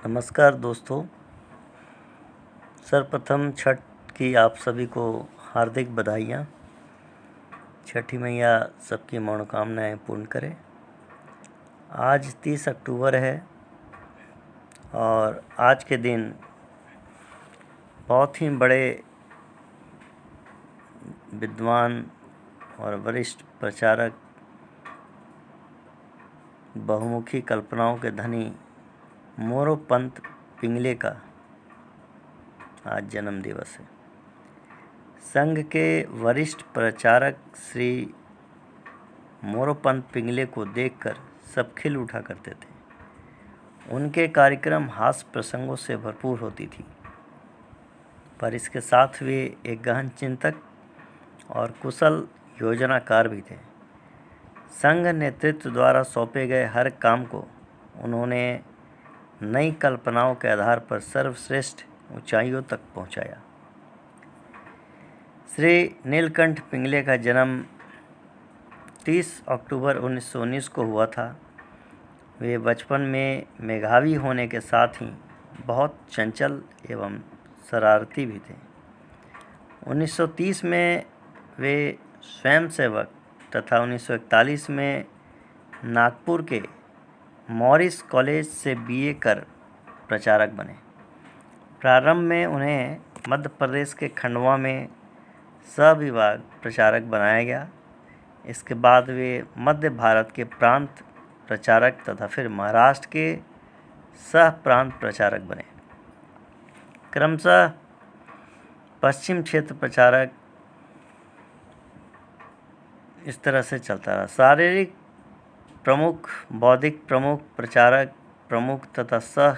नमस्कार दोस्तों। सर्वप्रथम छठ की आप सभी को हार्दिक बधाइयाँ। छठी मैया सबकी मनोकामनाएं पूर्ण करे। आज 30 अक्टूबर है और आज के दिन बहुत ही बड़े विद्वान और वरिष्ठ प्रचारक, बहुमुखी कल्पनाओं के धनी मोरोपंत पिंगले का आज जन्म दिवस है। संघ के वरिष्ठ प्रचारक श्री मोरोपंत पिंगले को देखकर सब खिल उठा करते थे। उनके कार्यक्रम हास्य प्रसंगों से भरपूर होती थी, पर इसके साथ वे एक गहन चिंतक और कुशल योजनाकार भी थे। संघ नेतृत्व द्वारा सौंपे गए हर काम को उन्होंने नई कल्पनाओं के आधार पर सर्वश्रेष्ठ ऊंचाइयों तक पहुंचाया। श्री नीलकंठ पिंगले का जन्म 30 अक्टूबर 1919 को हुआ था। वे बचपन में मेधावी होने के साथ ही बहुत चंचल एवं शरारती भी थे। 1930 में वे स्वयंसेवक तथा 1941 में नागपुर के मॉरिस कॉलेज से बीए कर प्रचारक बने। प्रारंभ में उन्हें मध्य प्रदेश के खंडवा में सह-विभाग प्रचारक बनाया गया। इसके बाद वे मध्य भारत के प्रांत प्रचारक तथा फिर महाराष्ट्र के सह प्रांत प्रचारक बने। क्रमशः पश्चिम क्षेत्र प्रचारक इस तरह से चलता रहा। शारीरिक प्रमुख, बौद्धिक प्रमुख, प्रचारक प्रमुख तथा सह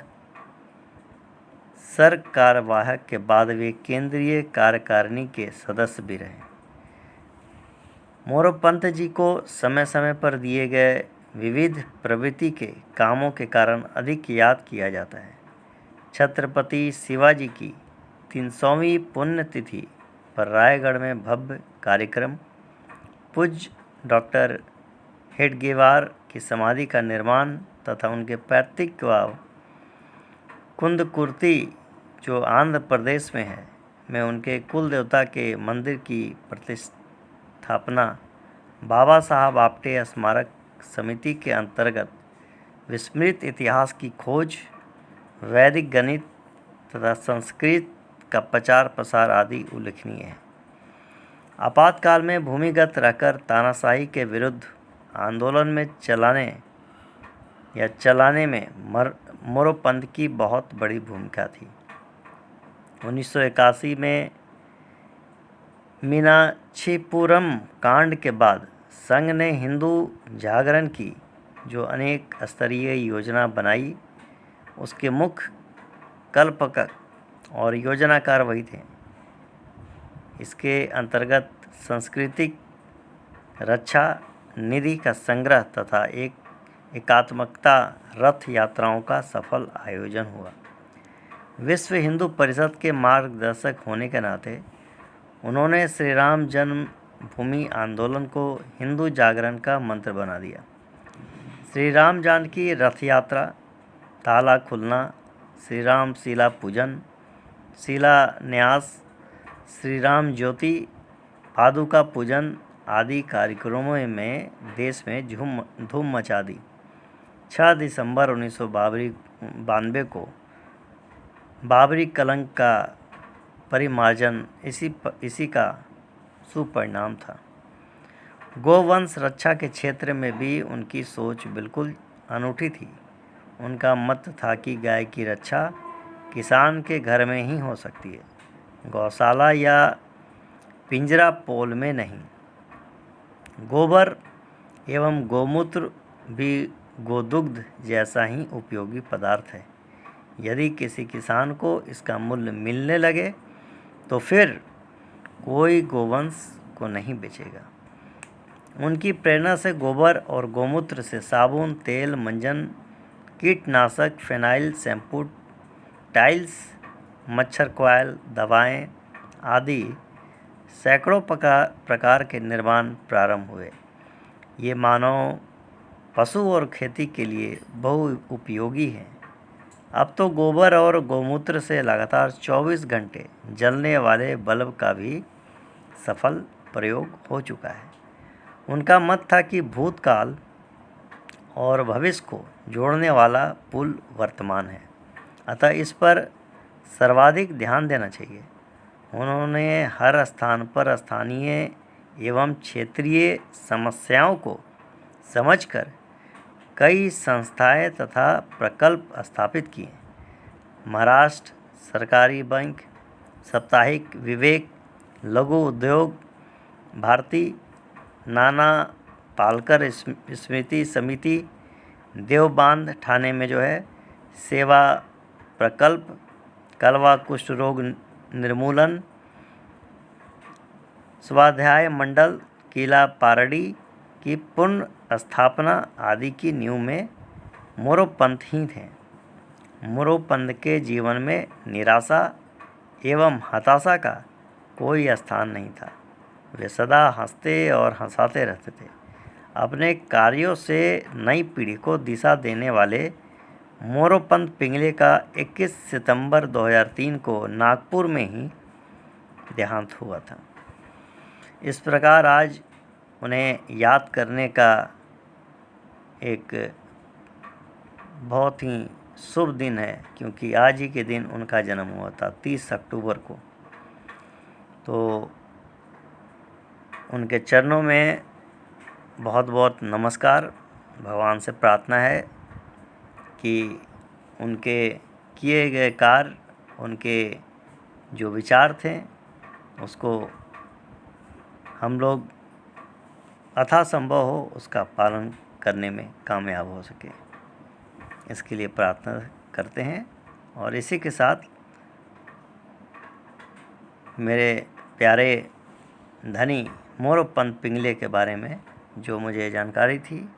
कार्यवाहक के बाद वे केंद्रीय कार्यकारिणी के सदस्य भी रहे। मोरोपंत जी को समय समय पर दिए गए विविध प्रवृत्ति के कामों के कारण अधिक याद किया जाता है। छत्रपति शिवाजी की 300वीं पुण्यतिथि पर रायगढ़ में भव्य कार्यक्रम, पूज्य डॉक्टर हेडगेवार की समाधि का निर्माण तथा उनके पैतृक गांव कुंदकुर्ती जो आंध्र प्रदेश में है, में उनके कुल देवता के मंदिर की प्रतिष्ठापना बाबा साहब आप्टे स्मारक समिति के अंतर्गत विस्मृत इतिहास की खोज, वैदिक गणित तथा संस्कृत का प्रचार प्रसार आदि उल्लेखनीय है। आपातकाल में भूमिगत रहकर तानाशाही के विरुद्ध आंदोलन में चलाने में मोरोपंत की बहुत बड़ी भूमिका थी। 1981 में मीनाक्षीपुरम कांड के बाद संघ ने हिंदू जागरण की जो अनेक स्तरीय योजना बनाई, उसके मुख्य कल्पक और योजनाकार वही थे। इसके अंतर्गत सांस्कृतिक रक्षा निधि का संग्रह तथा एकात्मकता रथ यात्राओं का सफल आयोजन हुआ। विश्व हिंदू परिषद के मार्गदर्शक होने के नाते उन्होंने श्री राम जन्मभूमि आंदोलन को हिंदू जागरण का मंत्र बना दिया। श्री राम जानकी रथ यात्रा, ताला खुलना, श्री राम शिला पूजन, शिलान्यास, श्री राम ज्योति, पादुका पूजन आदि कार्यक्रमों में देश में धूम मचा दी। 6 दिसंबर 1992 को बाबरी कलंक का परिमार्जन इसी का सुपरिणाम था। गोवंश रक्षा के क्षेत्र में भी उनकी सोच बिल्कुल अनूठी थी। उनका मत था कि गाय की रक्षा किसान के घर में ही हो सकती है, गौशाला या पिंजरा पोल में नहीं। गोबर एवं गोमूत्र भी गोदुग्ध जैसा ही उपयोगी पदार्थ है। यदि किसी किसान को इसका मूल्य मिलने लगे तो फिर कोई गोवंश को नहीं बेचेगा। उनकी प्रेरणा से गोबर और गोमूत्र से साबुन, तेल, मंजन, कीटनाशक, फिनाइल, शैम्पू, टाइल्स, मच्छर कॉइल, दवाएं आदि सैकड़ों प्रकार के निर्माण प्रारंभ हुए। ये मानव, पशु और खेती के लिए बहु उपयोगी हैं। अब तो गोबर और गौमूत्र से लगातार 24 घंटे जलने वाले बल्ब का भी सफल प्रयोग हो चुका है। उनका मत था कि भूतकाल और भविष्य को जोड़ने वाला पुल वर्तमान है, अतः इस पर सर्वाधिक ध्यान देना चाहिए। उन्होंने हर स्थान पर स्थानीय एवं क्षेत्रीय समस्याओं को समझकर कई संस्थाएं तथा प्रकल्प स्थापित किए। महाराष्ट्र सरकारी बैंक, साप्ताहिक विवेक, लघु उद्योग भारती, नाना पालकर स्मृति समिति, देवबांध ठाणे में जो है सेवा प्रकल्प, कलवा कुष्ठ रोग निर्मूलन, स्वाध्याय मंडल, किला पारडी की पुनः स्थापना आदि की नींव में मोरोपंत ही थे। मोरोपंत के जीवन में निराशा एवं हताशा का कोई स्थान नहीं था। वे सदा हंसते और हंसाते रहते थे। अपने कार्यों से नई पीढ़ी को दिशा देने वाले मोरोपंत पिंगले का 21 सितंबर 2003 को नागपुर में ही देहांत हुआ था। इस प्रकार आज उन्हें याद करने का एक बहुत ही शुभ दिन है, क्योंकि आज ही के दिन उनका जन्म हुआ था 30 अक्टूबर को। तो उनके चरणों में बहुत बहुत नमस्कार। भगवान से प्रार्थना है कि उनके किए गए कार्य, उनके जो विचार थे, उसको हम लोग यथासंभव हो उसका पालन करने में कामयाब हो सके, इसके लिए प्रार्थना करते हैं। और इसी के साथ मेरे प्यारे धनी मोरोपंत पिंगले के बारे में जो मुझे जानकारी थी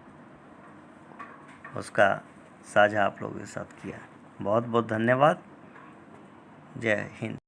उसका साझा आप लोगों के साथ किया। बहुत बहुत धन्यवाद। जय हिंद।